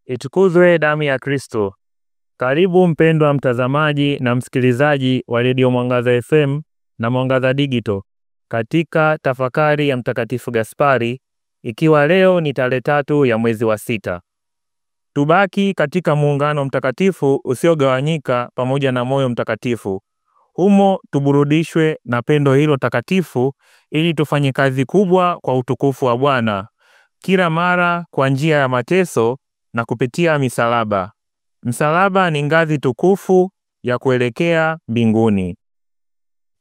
Itukuzwe damu ya Kristo. Karibu mpendwa mtazamaji na msikilizaji wa Radio Mwangaza FM na Mwangaza Digital katika tafakari ya Mtakatifu Gaspari, ikiwa leo ni tarehe 3 ya mwezi wa 6. Tubaki katika muungano mtakatifu usiogawanyika pamoja na moyo mtakatifu. Humo tuburudishwe na pendo hilo takatifu ili tufanye kazi kubwa kwa utukufu wa Bwana, kila mara kwa njia ya mateso na kupitia misalaba. Msalaba ni ngazi tukufu ya kuelekea mbinguni.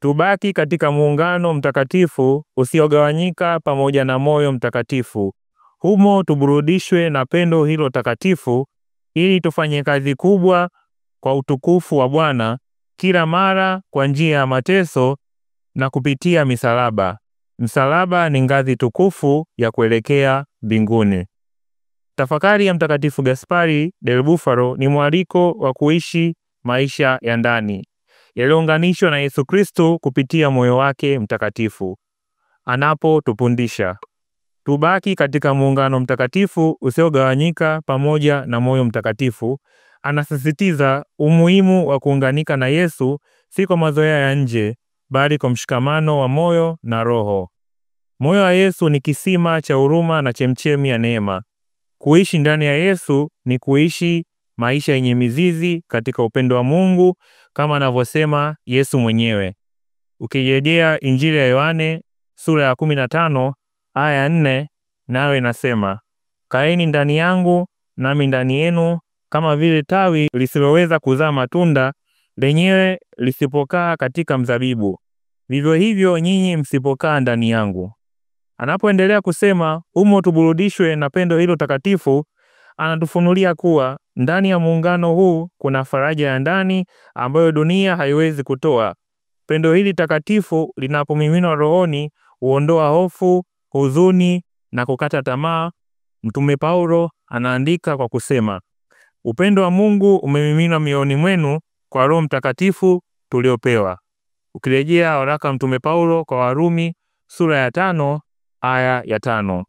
Tubaki katika muungano mtakatifu usiogawanyika pamoja na moyo mtakatifu. Humo tuburudishwe na pendo hilo takatifu ili tufanye kazi kubwa kwa utukufu wa Bwana, kila mara kwa njia ya mateso na kupitia misalaba. Msalaba ni ngazi tukufu ya kuelekea mbinguni. Tafakari ya Mtakatifu Gaspari del Bufalo ni mwaliko wa kuishi maisha ya ndani yaliyounganishwa na Yesu Kristo kupitia moyo wake mtakatifu. Anapotufundisha tubaki katika muungano mtakatifu usiogawanyika pamoja na moyo mtakatifu, anasisitiza umuhimu wa kuunganika na Yesu, si kwa mazoea ya nje, bali kwa mshikamano wa moyo na roho. Moyo wa Yesu ni kisima cha huruma na chemchemi ya neema. Kuishi ndani ya Yesu ni kuishi maisha yenye mizizi katika upendo wa Mungu, kama anavyosema Yesu mwenyewe. Ukirejea Injili ya Yohane sura ya 15 aya ya 4, nayo inasema, kaeni ndani yangu nami ndani yenu, kama vile tawi lisiloweza kuzaa matunda lenyewe lisipokaa katika mzabibu, vivyo hivyo nyinyi msipokaa ndani yangu. Anapoendelea kusema humo tuburudishwe na pendo hilo takatifu, anatufunulia kuwa ndani ya muungano huu kuna faraja ya ndani ambayo dunia haiwezi kutoa. Pendo hili takatifu linapomiminwa rohoni huondoa hofu, huzuni na kukata tamaa. Mtume Paulo anaandika kwa kusema, upendo wa Mungu umemiminwa mioyoni mwenu kwa Roho Mtakatifu tuliopewa. Ukirejea waraka Mtume Paulo kwa Warumi sura ya 5 aya ya 5.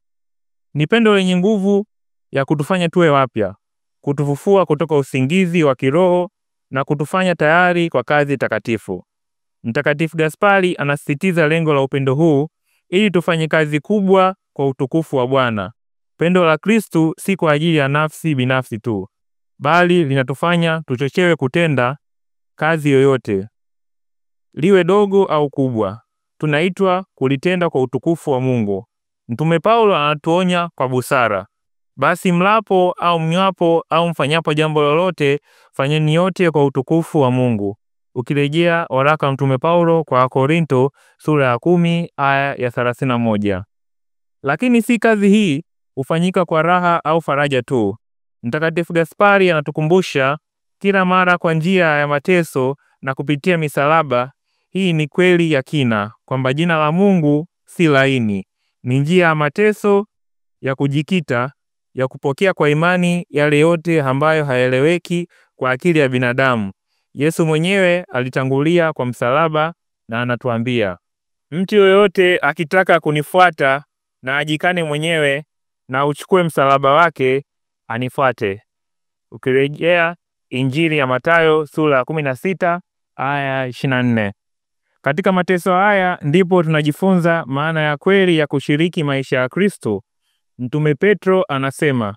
Ni pendo lenye nguvu ya kutufanya tuwe wapya, kutufufua kutoka usingizi wa kiroho na kutufanya tayari kwa kazi takatifu. Mtakatifu Gaspari anasisitiza lengo la upendo huu ili tufanye kazi kubwa kwa utukufu wa Bwana. Pendo la Kristo si kwa ajili ya nafsi binafsi tu, bali linatufanya tuchochewe kutenda kazi yoyote, liwe dogo au kubwa. Tunaitwa kulitenda kwa utukufu wa Mungu. Mtume Paulo anatuonya kwa busara, basi mlapo au mnywapo au mfanyapo jambo lolote, fanyeni yote kwa utukufu wa Mungu. Ukirejea waraka Mtume Paulo kwa Korinto sura ya 10 aya ya 31. Lakini si kazi hii hufanyika kwa raha au faraja tu. Mtakatifu Gaspari anatukumbusha kila mara kwa njia ya mateso na kupitia misalaba. Hii ni kweli ya kina kwamba jina la Mungu si laini. Ni njia ya mateso, ya kujikita, ya kupokea kwa imani yale yote ambayo hayaeleweki kwa akili ya binadamu. Yesu mwenyewe alitangulia kwa msalaba na anatuambia, mtu yoyote akitaka kunifuata na ajikane mwenyewe na uchukue msalaba wake anifuate. Ukirejea Injili ya Mathayo sura ya 16 aya 24. Katika mateso haya ndipo tunajifunza maana ya kweli ya kushiriki maisha ya Kristo. Mtume Petro anasema,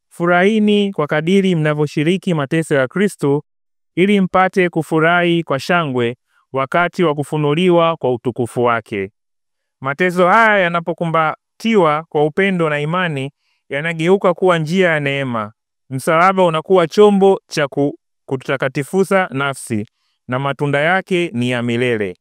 furahini kwa kadiri mnavyoshiriki mateso ya Kristo, ili mpate kufurahi kwa shangwe wakati wa kufunuliwa kwa utukufu wake. Mateso haya yanapokumbatiwa kwa upendo na imani, yanageuka kuwa njia ya neema. Msalaba unakuwa chombo cha kututakatifuza nafsi, na matunda yake ni ya milele.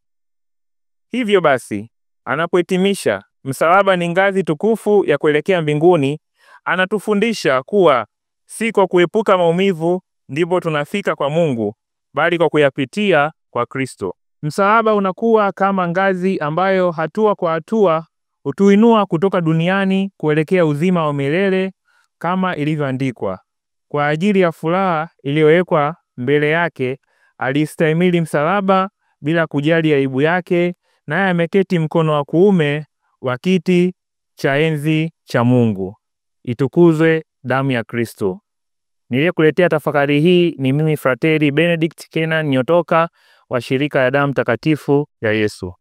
Hivyo basi, anapohitimisha msalaba ni ngazi tukufu ya kuelekea mbinguni, anatufundisha kuwa si kwa kuepuka maumivu ndipo tunafika kwa Mungu, bali kwa kuyapitia kwa Kristo. Msalaba unakuwa kama ngazi ambayo hatua kwa hatua hutuinua kutoka duniani kuelekea uzima wa milele, kama ilivyoandikwa, kwa ajili ya furaha iliyowekwa mbele yake alistahimili msalaba bila kujali aibu yake, naye ameketi mkono wa kuume wa kiti cha enzi cha Mungu. Itukuzwe damu ya Kristo. Niliyekuletea tafakari hii ni mimi Frateri Benedict Kenan Nyotoka wa shirika ya damu takatifu ya Yesu.